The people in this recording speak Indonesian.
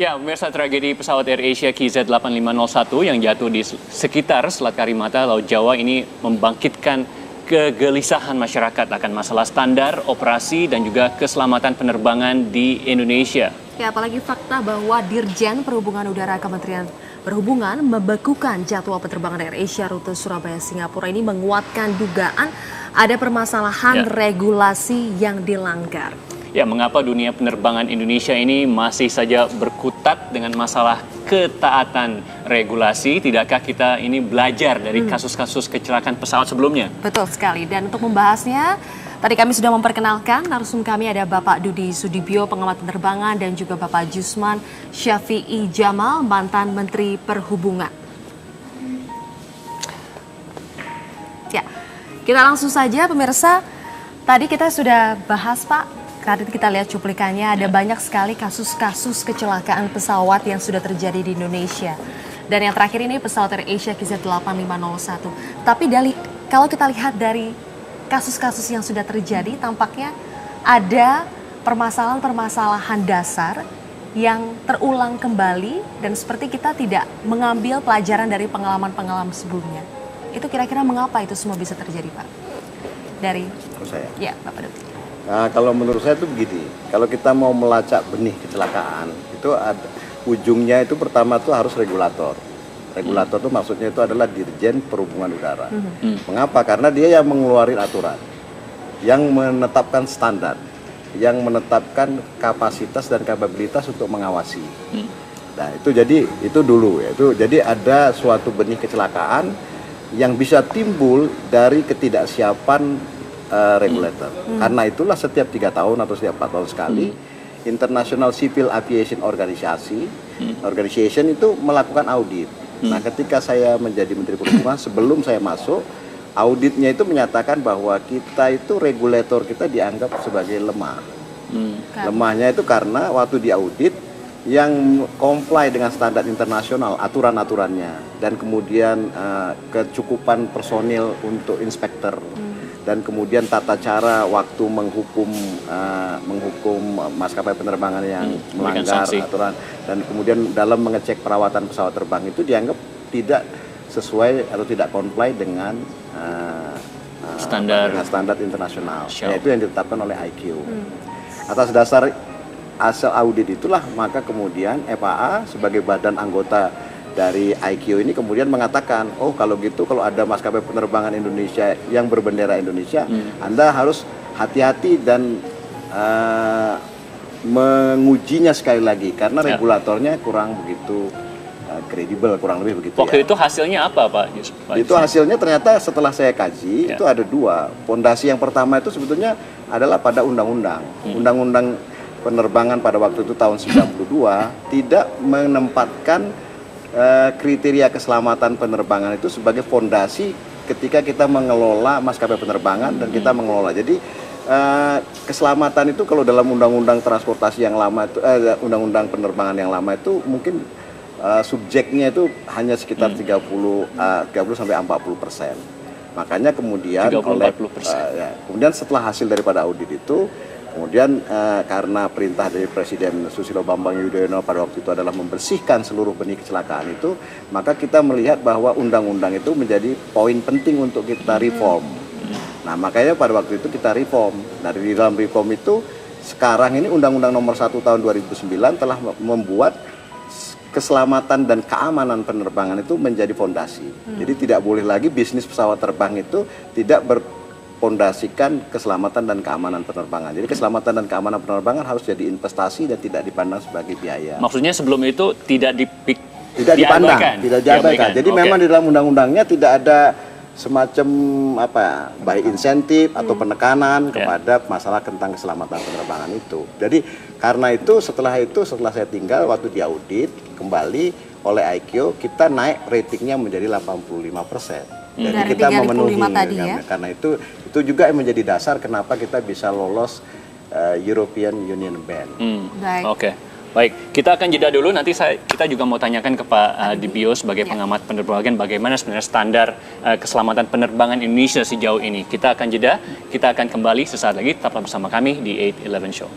Ya, pemirsa, tragedi pesawat AirAsia KZ8501 yang jatuh di sekitar Selat Karimata, Laut Jawa ini membangkitkan kegelisahan masyarakat akan masalah standar, operasi, dan juga keselamatan penerbangan di Indonesia. Ya, apalagi fakta bahwa Dirjen Perhubungan Udara Kementerian Perhubungan membekukan jadwal penerbangan AirAsia rute Surabaya-Singapura ini menguatkan dugaan ada permasalahan regulasi yang dilanggar. Ya, mengapa dunia penerbangan Indonesia ini masih saja berkutat dengan masalah ketaatan regulasi? Tidakkah kita ini belajar dari kasus-kasus kecelakaan pesawat sebelumnya? Betul sekali. Dan untuk membahasnya, tadi kami sudah memperkenalkan narasumber kami ada Bapak Dudi Sudibyo, pengamat penerbangan, dan juga Bapak Jusman Syafi'i Jamal, mantan Menteri Perhubungan. Ya, kita langsung saja pemirsa. Tadi kita sudah bahas, Pak. Tadi kita lihat cuplikannya, ada banyak sekali kasus-kasus kecelakaan pesawat yang sudah terjadi di Indonesia. Dan yang terakhir ini pesawat AirAsia KZ8501. Tapi kalau kita lihat dari kasus-kasus yang sudah terjadi, tampaknya ada permasalahan-permasalahan dasar yang terulang kembali dan seperti kita tidak mengambil pelajaran dari pengalaman-pengalaman sebelumnya. Itu kira-kira mengapa itu semua bisa terjadi, Pak? Dari saya. Ya, Bapak Dudi. Nah, kalau menurut saya itu begini, kalau kita mau melacak benih kecelakaan, itu ada ujungnya itu pertama tuh harus regulator. Regulator itu maksudnya itu adalah Dirjen Perhubungan Udara. Mengapa? Karena dia yang mengeluarkan aturan, yang menetapkan standar, yang menetapkan kapasitas dan kapabilitas untuk mengawasi. Nah, itu dulu ya. Jadi ada suatu benih kecelakaan yang bisa timbul dari ketidaksiapan regulator. Karena itulah setiap 3 tahun atau setiap 4 tahun sekali International Civil Aviation Organization itu melakukan audit. Nah, ketika saya menjadi Menteri Perhubungan, sebelum saya masuk, auditnya itu menyatakan bahwa kita itu regulator kita dianggap sebagai lemah. Lemahnya itu karena waktu diaudit yang comply dengan standar internasional, aturan-aturannya, dan kemudian kecukupan personil untuk inspektor, dan kemudian tata cara waktu menghukum maskapai penerbangan yang melanggar aturan, dan kemudian dalam mengecek perawatan pesawat terbang itu dianggap tidak sesuai atau tidak comply dengan standar internasional, yaitu yang ditetapkan oleh IQ. Atas dasar hasil audit itulah maka kemudian FAA sebagai badan anggota dari IQ ini kemudian mengatakan, oh kalau gitu kalau ada maskapai penerbangan Indonesia yang berbendera Indonesia, Anda harus hati-hati dan mengujinya sekali lagi karena regulatornya kurang begitu kredibel, kurang lebih begitu. Waktu itu hasilnya apa, Pak? Itu hasilnya ternyata setelah saya kaji itu ada 2. Pondasi yang pertama itu sebetulnya adalah pada undang-undang. Undang-undang penerbangan pada waktu itu tahun 92 tidak menempatkan kriteria keselamatan penerbangan itu sebagai fondasi ketika kita mengelola maskapai penerbangan dan kita mengelola. Jadi keselamatan itu kalau dalam undang-undang transportasi yang lama itu undang-undang penerbangan yang lama itu mungkin subjeknya itu hanya sekitar 30 sampai 40%. Makanya kemudian kemudian setelah hasil daripada audit itu kemudian karena perintah dari Presiden Susilo Bambang Yudhoyono pada waktu itu adalah membersihkan seluruh benih kecelakaan itu, maka kita melihat bahwa undang-undang itu menjadi poin penting untuk kita reform. Nah, makanya pada waktu itu kita reform. Nah, di dalam reform itu sekarang ini Undang-Undang Nomor 1 Tahun 2009 telah membuat keselamatan dan keamanan penerbangan itu menjadi fondasi. Jadi tidak boleh lagi bisnis pesawat terbang itu tidak fondasikan keselamatan dan keamanan penerbangan. Jadi keselamatan dan keamanan penerbangan harus jadi investasi dan tidak dipandang sebagai biaya. Maksudnya sebelum itu tidak dipandang, tidak diabaikan. Jadi memang di dalam undang-undangnya tidak ada semacam baik insentif atau penekanan kepada masalah tentang keselamatan penerbangan itu. Jadi karena itu setelah saya tinggal waktu diaudit kembali oleh IQ, kita naik ratingnya menjadi 85%. Jadi kita memenuhi tadi, karena itu juga yang menjadi dasar kenapa kita bisa lolos European Union ban. Oke. Baik, kita akan jeda dulu. Nanti kita juga mau tanyakan ke Pak Dibio sebagai pengamat penerbangan bagaimana sebenarnya standar keselamatan penerbangan Indonesia sejauh ini. Kita akan jeda, kita akan kembali sesaat lagi. Tetaplah bersama kami di 8-11 Show.